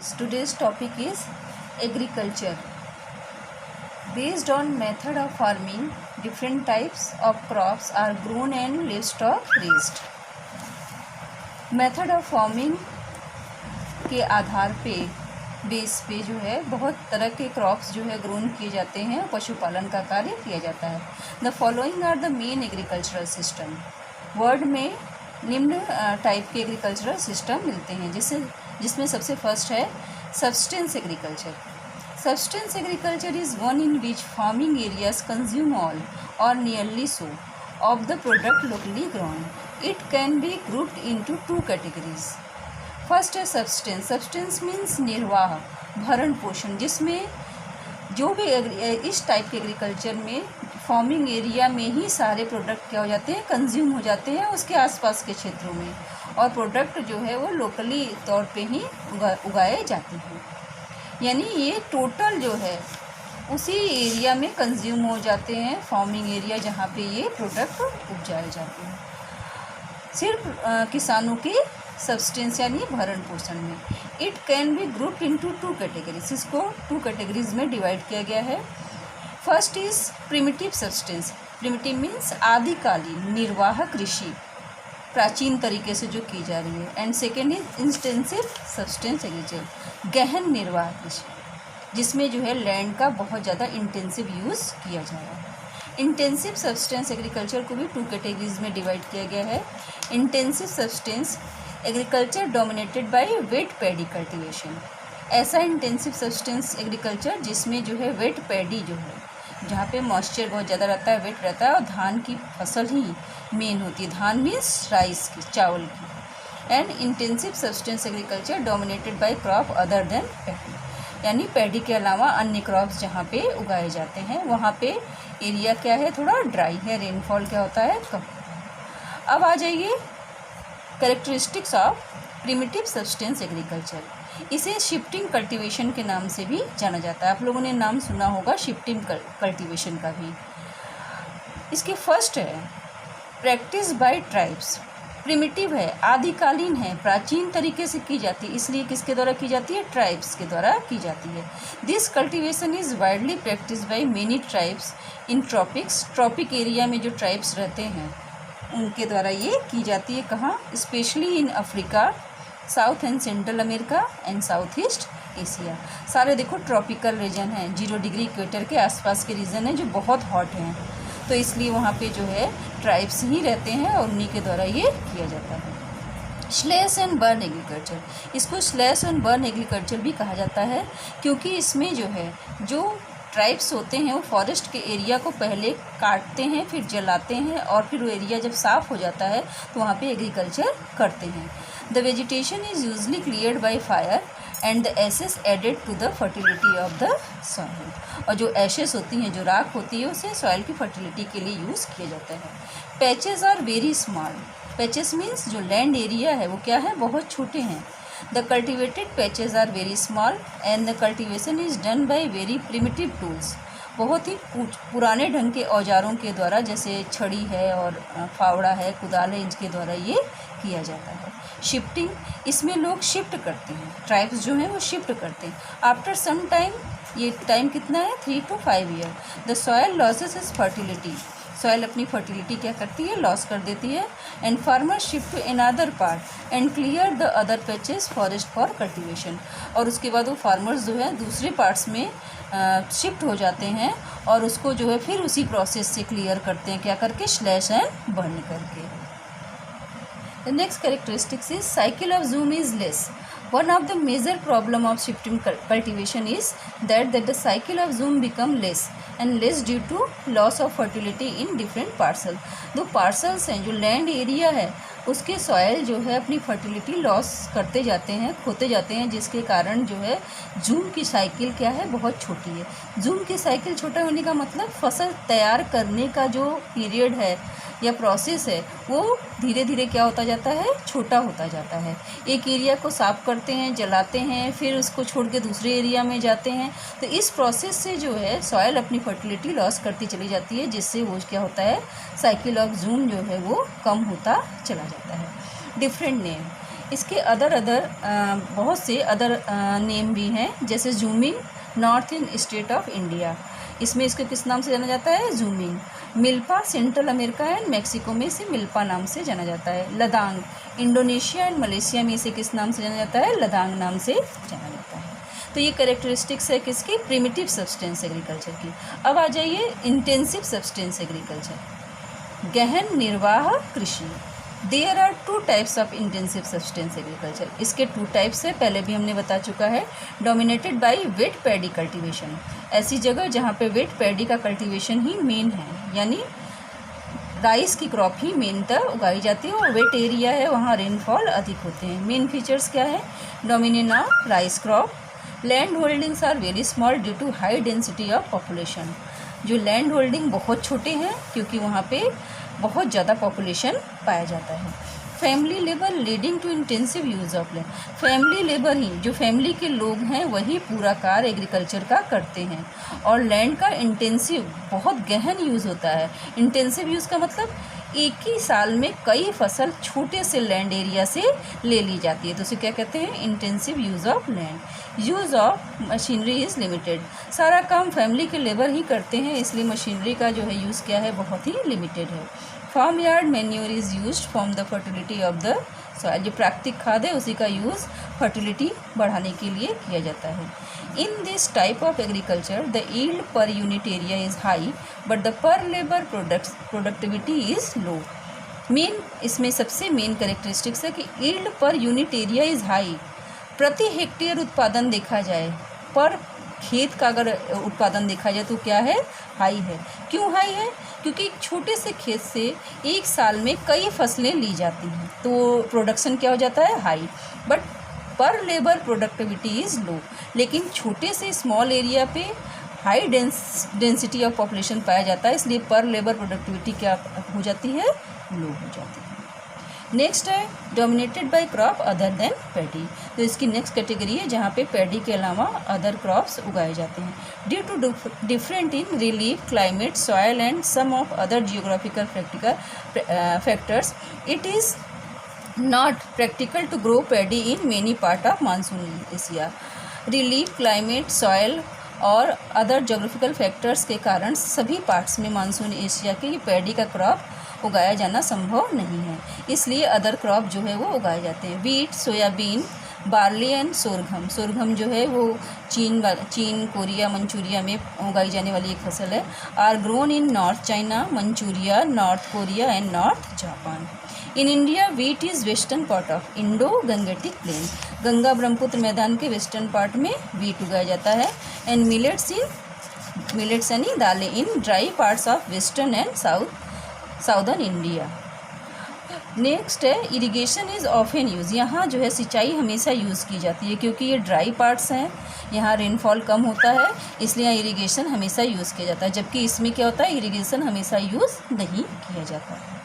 students, today's topic is agriculture. Based on method of farming, different types of crops are grown and livestock raised. Method of farming के आधार पे base पे जो है बहुत तरह के क्रॉप्स जो है ग्रोन किए जाते हैं, पशुपालन का कार्य किया जाता है. The following are the main agricultural system. World में निम्न टाइप के एग्रीकल्चरल सिस्टम मिलते हैं जिसमें सबसे फर्स्ट है substance agriculture. Substance agriculture is one in which farming areas consume all or nearly so of the product locally grown. It can be grouped into two categories. First है substance. Substance means निर्वाह, भरण पोषण, जिसमें जो भी इस type के agriculture में फार्मिंग एरिया में ही सारे प्रोडक्ट क्या हो जाते हैं, कंज्यूम हो जाते हैं उसके आसपास के क्षेत्रों में, और प्रोडक्ट जो है वो लोकली तौर पे ही उगाए जाते हैं. यानी ये टोटल जो है उसी एरिया में कंज्यूम हो जाते हैं, फार्मिंग एरिया जहाँ पे ये प्रोडक्ट उपजाए जाते हैं, सिर्फ किसानों के सब्सटेंस यानी भरण पोषण में. It can be group into two categories. इसको टू कैटेगरीज में डिवाइड किया गया है. First is primitive substance. Primitive means आदिकालीन निर्वाह कृषि, प्राचीन तरीके से जो की जा रही है. And second is intensive substance agriculture, गहन निर्वाह कृषि, जिसमें जो है लैंड का बहुत ज़्यादा इंटेंसिव यूज़ किया जा रहा है. इंटेंसिव सब्सटेंस एग्रीकल्चर को भी टू कैटेगरीज में डिवाइड किया गया है. Intensive substance agriculture dominated by weight paddy cultivation. ऐसा इंटेंसिव सब्सटेंस एग्रीकल्चर जिसमें जो है वेट पैडी जो है, जहाँ पे मॉइस्चर बहुत ज़्यादा रहता है, वेट रहता है, और धान की फसल ही मेन होती है. धान मीन्स राइस की, चावल की. And intensive substance agriculture dominated by crop other than paddy, यानी पैडी के अलावा अन्य क्रॉप्स जहाँ पे उगाए जाते हैं वहाँ पे एरिया क्या है, थोड़ा ड्राई है, रेनफॉल क्या होता है, कम. अब आ जाइए characteristics of primitive substance agriculture. इसे शिफ्टिंग कल्टीवेशन के नाम से भी जाना जाता है. आप लोगों ने नाम सुना होगा शिफ्टिंग कल्टीवेशन का भी. इसके फर्स्ट है प्रैक्टिस बाय ट्राइब्स. प्रिमिटिव है, आदिकालीन है, प्राचीन तरीके से की जाती है, इसलिए किसके द्वारा की जाती है, ट्राइब्स के द्वारा की जाती है. This cultivation is widely practice by many tribes in tropics. Tropic area में जो ट्राइब्स रहते हैं उनके द्वारा ये की जाती है. कहाँ, specially in Africa, south and central America and south east Asia. सारे देखो ट्रॉपिकल रीजन हैं, 0 डिग्री इक्वेटर के आसपास के रीजन हैं जो बहुत हॉट हैं, तो इसलिए वहाँ पे जो है ट्राइब्स ही रहते हैं और उन्हीं के द्वारा ये किया जाता है. Slash and burn agriculture. इसको स्लैश एंड बर्न एग्रीकल्चर भी कहा जाता है क्योंकि इसमें जो है जो ट्राइब्स होते हैं वो फॉरेस्ट के एरिया को पहले काटते हैं, फिर जलाते हैं, और फिर वो एरिया जब साफ़ हो जाता है तो वहाँ पे एग्रीकल्चर करते हैं. The vegetation is usually cleared by fire and the ashes added to the fertility of the soil. और जो एशेस होती हैं, जो राख होती है, उसे सॉइल की फर्टिलिटी के लिए यूज़ किया जाता है. Patches are very small. Patches means जो लैंड एरिया है वो क्या है, बहुत छोटे हैं. The cultivated patches are very small and the cultivation is done by very primitive tools. बहुत ही पुराने ढंग के औजारों के द्वारा, जैसे छड़ी है और फावड़ा है, कुदाल है, इनके द्वारा ये किया जाता है. शिफ्टिंग, इसमें लोग शिफ्ट करते हैं, ट्राइब्स जो हैं वो शिफ्ट करते हैं. आफ्टर सम टाइम, ये टाइम कितना है, 3 to 5 year. The soil losses is fertility. Soil अपनी फर्टिलिटी क्या करती है, लॉस कर देती है. And farmer shift to another part and clear the other patches forest for cultivation. और उसके बाद वो फार्मर्स जो है दूसरे पार्ट्स में शिफ्ट हो जाते हैं और उसको जो है फिर उसी प्रोसेस से क्लियर करते हैं, क्या करके, स्लैश एंड बर्न करके. The next characteristics is cycle of zoom is less. One of the major problem of shifting cultivation is that the cycle of zoom become less and less due to loss of fertility in different parcel. दो parcels हैं, जो land area है उसके soil जो है अपनी fertility loss करते जाते हैं, खोते जाते हैं, जिसके कारण जो है जूम की साइकिल क्या है, बहुत छोटी है. जूम की साइकिल छोटा होने का मतलब फसल तैयार करने का जो पीरियड है या प्रोसेस है वो धीरे धीरे क्या होता जाता है, छोटा होता जाता है. एक एरिया को साफ़ करते हैं, जलाते हैं, फिर उसको छोड़ के दूसरे एरिया में जाते हैं, तो इस प्रोसेस से जो है सॉयल अपनी फर्टिलिटी लॉस करती चली जाती है, जिससे वो क्या होता है, साइकिल ऑफ जूम जो है वो कम होता चला जाता है. Different name. इसके अदर बहुत से अदर नेम भी हैं, जैसे zooming, north in state of India, इसमें इसको किस नाम से जाना जाता है? Zooming. Milpa, central America and Mexico में इसे मिल्पा नाम से जाना जाता है। लदांग, इंडोनेशिया एंड मलेशिया में इसे किस नाम से जाना जाता है? लदांग नाम से जाना जाता है। तो ये कैरेक्टरिस्टिक्स है किसकी? प्रिमिटिव सब्सटेंस एग्रीकल्चर की। अब आ जाइए इंटेंसिव सब्सटेंस एग्रीकल्चर, गहन निर्वाह कृषि। There are 2 types of intensive substance agriculture. इसके 2 टाइप्स है, पहले भी हमने बता चुका है। Dominated by weight paddy cultivation, ऐसी जगह जहाँ पे वेट पैडी का कल्टीवेशन ही मेन है, यानी राइस की क्रॉप ही मेनतः उगाई जाती है, और वेट एरिया है वहाँ रेनफॉल अधिक होते हैं। मेन फीचर्स क्या है? Domination of rice crop, land holdings are very small due to high density of population. जो लैंड होल्डिंग बहुत छोटे हैं क्योंकि वहाँ पे बहुत ज़्यादा पॉपुलेशन पाया जाता है। Family labour leading to intensive use of land, family labour ही, जो फैमिली के लोग हैं वही पूरा कार्य एग्रीकल्चर का करते हैं, और लैंड का इंटेंसिव बहुत गहन यूज़ होता है। इंटेंसिव यूज़ का मतलब एक ही साल में कई फसल छोटे से लैंड एरिया से ले ली जाती है, तो उसे क्या कहते हैं? Intensive use of land. Use of machinery is limited, सारा काम फैमिली के लेबर ही करते हैं, इसलिए मशीनरी का जो है यूज़ क्या है? बहुत ही लिमिटेड है। Farm yard manure is used form the fertility of the soil, जो प्राकृतिक खाद है उसी का यूज़ फर्टिलिटी बढ़ाने के लिए किया जाता है। In this type of agriculture the yield per unit area is high but the पर labour productivity is low. Main इसमें सबसे मेन कैरेक्टरिस्टिक्स है कि yield per unit area is high, प्रति हेक्टेयर उत्पादन देखा जाए, पर खेत का अगर उत्पादन देखा जाए तो क्या है? हाई है। क्यों हाई है? क्योंकि एक छोटे से खेत से एक साल में कई फसलें ली जाती हैं, तो प्रोडक्शन क्या हो जाता है? हाई। बट पर लेबर प्रोडक्टिविटी इज़ लो, लेकिन छोटे से स्मॉल एरिया पे हाई डेंसिटी ऑफ पॉपुलेशन पाया जाता है, इसलिए पर लेबर प्रोडक्टिविटी क्या हो जाती है? लो हो जाती है। नेक्स्ट है dominated by crop other than paddy, तो इसकी नेक्स्ट कैटेगरी है जहाँ पे पैडी के अलावा अदर क्रॉप्स उगाए जाते हैं। Due to different in relief, climate, soil and some of other geographical factors, it is not practical to grow paddy in many part of monsoon Asia. Relief, climate, soil और other geographical factors के कारण सभी parts में monsoon Asia के paddy का crop उगाया जाना संभव नहीं है, इसलिए अदर क्रॉप जो है वो उगाए जाते हैं। वीट, सोयाबीन, बार्ली एंड सोरघम, सोरघम जो है वो चीन, कोरिया, मंचूरिया में उगाई जाने वाली एक फसल है। Are grown in north China, Manchuria, north Korea and north Japan. In India wheat is western part of Indo Gangetic plain, Ganga Brahmaputra मैदान के वेस्टर्न पार्ट में वीट उगाया जाता है। एंड मिलेट्स यानी दालें in dry parts of western and southern India. Next है irrigation is often use, यहाँ जो है सिंचाई हमेशा यूज़ की जाती है क्योंकि ये ड्राई पार्ट्स हैं, यहाँ रेनफॉल कम होता है, इसलिए यहाँ इरिगेशन हमेशा यूज़ किया जाता है, जबकि इसमें क्या होता है? इरिगेशन हमेशा यूज़ नहीं किया जाता है।